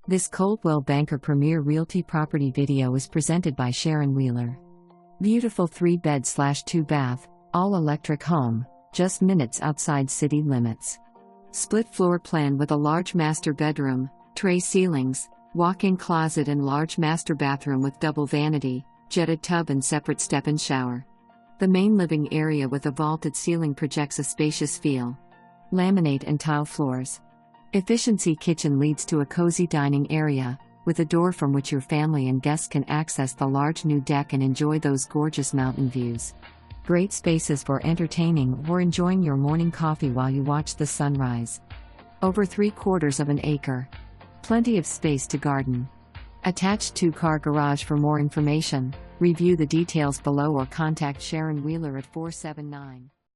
This Coldwell Banker Premier Realty property video is presented by Sharon Wheeler. Beautiful 3-bed/2-bath, all-electric home, just minutes outside city limits. Split floor plan with a large master bedroom, tray ceilings, walk-in closet and large master bathroom with double vanity, jetted tub and separate step-in shower. The main living area with a vaulted ceiling projects a spacious feel. Laminate and tile floors. Efficiency kitchen leads to a cozy dining area, with a door from which your family and guests can access the large new deck and enjoy those gorgeous mountain views. Great spaces for entertaining or enjoying your morning coffee while you watch the sunrise. Over 3/4 of an acre. Plenty of space to garden. Attached 2-car garage. For more information, review the details below or contact Sharon Wheeler at 479